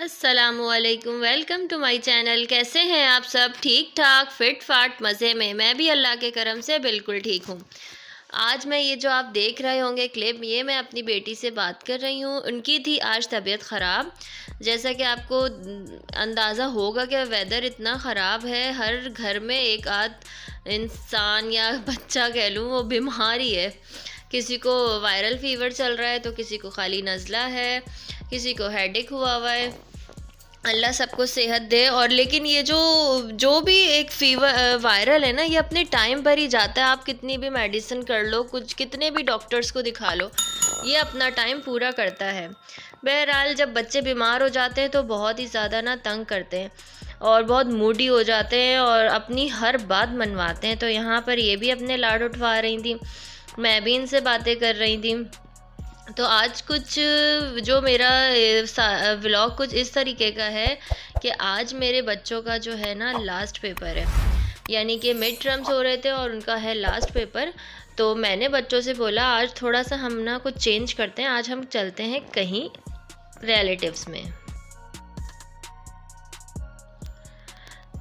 अस्सलामुअलैकुम, welcome to my channel. कैसे हैं आप सब? ठीक ठाक, फिट फाट, मज़े में। मैं भी अल्लाह के करम से बिल्कुल ठीक हूँ। आज मैं ये जो आप देख रहे होंगे क्लिप, ये मैं अपनी बेटी से बात कर रही हूँ। उनकी थी आज तबीयत ख़राब। जैसा कि आपको अंदाज़ा होगा कि वेदर इतना ख़राब है, हर घर में एक आध इंसान या बच्चा कह लूँ वो बीमार ही है। किसी को वायरल फ़ीवर चल रहा है तो किसी को खाली नज़ला है, किसी को हेडेक हुआ है। अल्लाह सबको सेहत दे। और लेकिन ये जो जो भी एक फ़ीवर वायरल है ना, ये अपने टाइम पर ही जाता है। आप कितनी भी मेडिसिन कर लो, कुछ कितने भी डॉक्टर्स को दिखा लो, ये अपना टाइम पूरा करता है। बहरहाल जब बच्चे बीमार हो जाते हैं तो बहुत ही ज़्यादा ना तंग करते हैं और बहुत मूडी हो जाते हैं और अपनी हर बात मनवाते हैं। तो यहाँ पर ये भी अपने लाड उठवा रही थी, मैं भी इनसे बातें कर रही थी। तो आज कुछ जो मेरा व्लॉग कुछ इस तरीके का है कि आज मेरे बच्चों का जो है ना लास्ट पेपर है, यानी कि मिड टर्म्स हो रहे थे और उनका है लास्ट पेपर। तो मैंने बच्चों से बोला आज थोड़ा सा हम ना कुछ चेंज करते हैं, आज हम चलते हैं कहीं रिलेटिव्स में।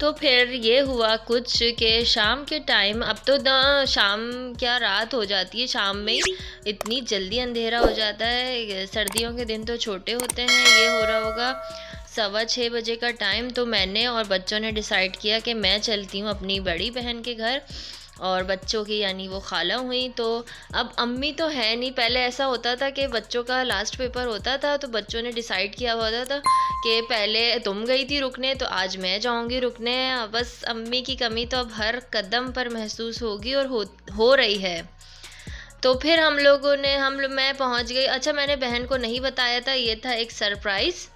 तो फिर ये हुआ कुछ कि शाम के टाइम, अब तो ना शाम क्या रात हो जाती है, शाम में ही इतनी जल्दी अंधेरा हो जाता है। सर्दियों के दिन तो छोटे होते हैं। ये हो रहा होगा 6:15 बजे का टाइम। तो मैंने और बच्चों ने डिसाइड किया कि मैं चलती हूँ अपनी बड़ी बहन के घर, और बच्चों की यानी वो खाला हुई। तो अब अम्मी तो है नहीं। पहले ऐसा होता था कि बच्चों का लास्ट पेपर होता था तो बच्चों ने डिसाइड किया होता था कि पहले तुम गई थी रुकने तो आज मैं जाऊंगी रुकने। बस अम्मी की कमी तो अब हर कदम पर महसूस होगी और हो रही है। तो फिर हम लोगों ने मैं पहुंच गई। अच्छा, मैंने बहन को नहीं बताया था, ये था एक सरप्राइज़।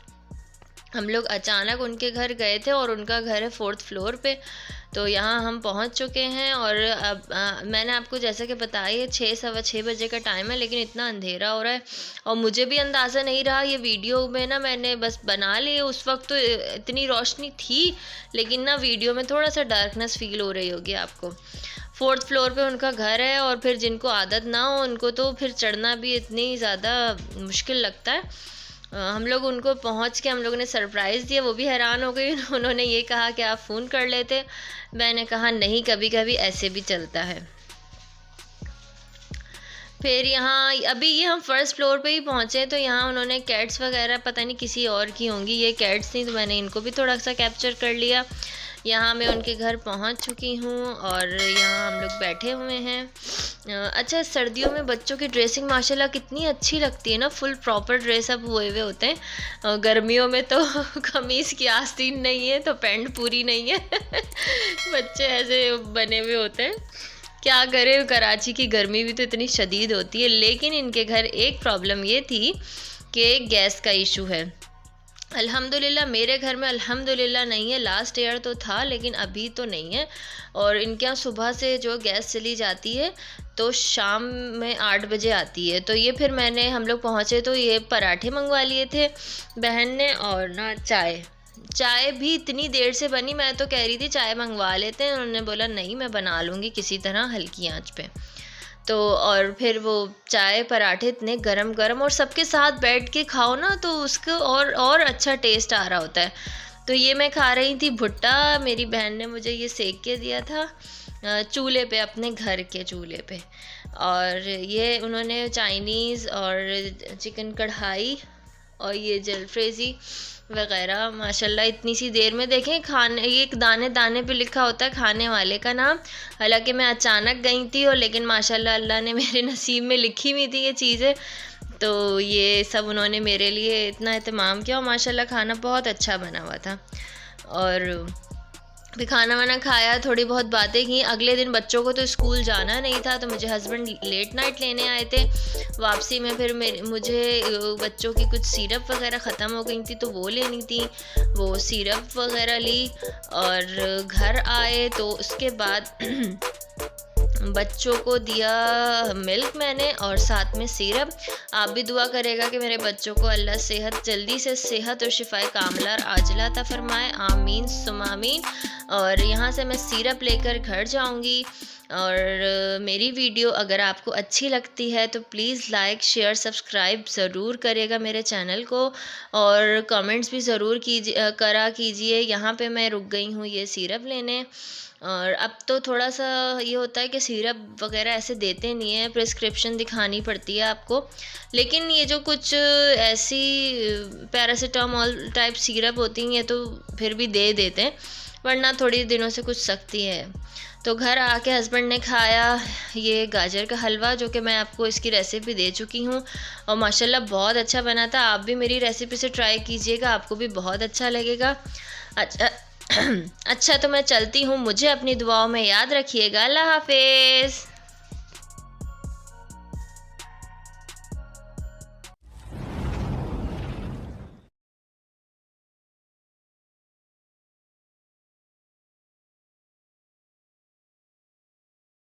हम लोग अचानक उनके घर गए थे और उनका घर है 4th फ्लोर पे। तो यहाँ हम पहुँच चुके हैं और अब मैंने आपको जैसा कि बताया ये 6-6:15 का टाइम है, लेकिन इतना अंधेरा हो रहा है और मुझे भी अंदाज़ा नहीं रहा। ये वीडियो में ना मैंने बस बना ली, उस वक्त तो इतनी रोशनी थी, लेकिन ना वीडियो में थोड़ा सा डार्कनेस फील हो रही होगी आपको। 4th फ्लोर पे उनका घर है और फिर जिनको आदत ना हो उनको तो फिर चढ़ना भी इतनी ज़्यादा मुश्किल लगता है। हम लोग उनको पहुंच के हम लोगों ने सरप्राइज़ दिया, वो भी हैरान हो गई। उन्होंने ये कहा कि आप फ़ोन कर लेते। मैंने कहा नहीं, कभी कभी ऐसे भी चलता है। फिर यहाँ अभी ये हम 1st फ्लोर पे ही पहुँचे तो यहाँ उन्होंने कैट्स वगैरह पता नहीं किसी और की होंगी, ये कैट्स थी तो मैंने इनको भी थोड़ा सा कैप्चर कर लिया। यहाँ मैं उनके घर पहुँच चुकी हूँ और यहाँ हम लोग बैठे हुए हैं। अच्छा, सर्दियों में बच्चों की ड्रेसिंग माशाल्लाह कितनी अच्छी लगती है ना, फुल प्रॉपर ड्रेस अप हुए हुए होते हैं। गर्मियों में तो कमीज़ की आस्तीन नहीं है तो पैंट पूरी नहीं है। बच्चे ऐसे बने हुए होते हैं। क्या करें, कराची की गर्मी भी तो इतनी शदीद होती है। लेकिन इनके घर एक प्रॉब्लम ये थी कि गैस का इशू है। अल्हम्दुलिल्लाह मेरे घर में अल्हम्दुलिल्लाह नहीं है, लास्ट ईयर तो था लेकिन अभी तो नहीं है। और इनके यहाँ सुबह से जो गैस चली जाती है तो शाम में 8 बजे आती है। तो ये फिर हम लोग पहुँचे तो ये पराठे मंगवा लिए थे बहन ने, और ना चाय भी इतनी देर से बनी। मैं तो कह रही थी चाय मंगवा लेते हैं, उन्होंने बोला नहीं मैं बना लूँगी किसी तरह हल्की आंच पे। तो और फिर वो चाय पराठे इतने गरम गरम, और सबके साथ बैठ के खाओ ना तो उसको और अच्छा टेस्ट आ रहा होता है। तो ये मैं खा रही थी भुट्टा, मेरी बहन ने मुझे ये सेक के दिया था चूल्हे पे, अपने घर के चूल्हे पे। और ये उन्होंने चाइनीज़ और चिकन कढ़ाई और ये जलफ्रेज़ी वगैरह माशाल्लाह इतनी सी देर में। देखें खाने, ये दाने दाने पे लिखा होता है खाने वाले का नाम। हालांकि मैं अचानक गई थी और लेकिन माशाल्लाह अल्लाह ने मेरे नसीब में लिखी हुई थी ये चीज़ें। तो ये सब उन्होंने मेरे लिए इतना एहतमाम किया और माशाल्लाह खाना बहुत अच्छा बना हुआ था। और फिर खाना वाना खाया, थोड़ी बहुत बातें की। अगले दिन बच्चों को तो स्कूल जाना नहीं था तो मुझे हस्बैंड लेट नाइट लेने आए थे। वापसी में फिर मुझे बच्चों की कुछ सिरप वगैरह ख़त्म हो गई थी तो वो लेनी थी, वो सिरप वगैरह ली। और घर आए तो उसके बाद बच्चों को दिया मिल्क मैंने और साथ में सिरप। आप भी दुआ करेगा कि मेरे बच्चों को अल्लाह जल्दी से सेहत और शिफाए कामला और आजिला अता फरमाए, आमीन सुम आमीन। और यहाँ से मैं सिरप लेकर घर जाऊँगी और मेरी वीडियो अगर आपको अच्छी लगती है तो प्लीज़ लाइक शेयर सब्सक्राइब ज़रूर करेगा मेरे चैनल को, और कमेंट्स भी ज़रूर कीजिए। यहाँ पे मैं रुक गई हूँ ये सिरप लेने, और अब तो थोड़ा सा ये होता है कि सिरप वगैरह ऐसे देते नहीं है, प्रिस्क्रिप्शन दिखानी पड़ती है आपको। लेकिन ये जो कुछ ऐसी पैरासीटामोल टाइप सिरप होती हैं ये तो फिर भी दे देते हैं, वरना थोड़ी दिनों से कुछ सख्ती है। तो घर आके हस्बैंड ने खाया ये गाजर का हलवा, जो कि मैं आपको इसकी रेसिपी दे चुकी हूँ, और माशाल्लाह बहुत अच्छा बना था। आप भी मेरी रेसिपी से ट्राई कीजिएगा, आपको भी बहुत अच्छा लगेगा। अच्छा अच्छा, तो मैं चलती हूँ, मुझे अपनी दुआओं में याद रखिएगा। अल्लाह हाफिज़।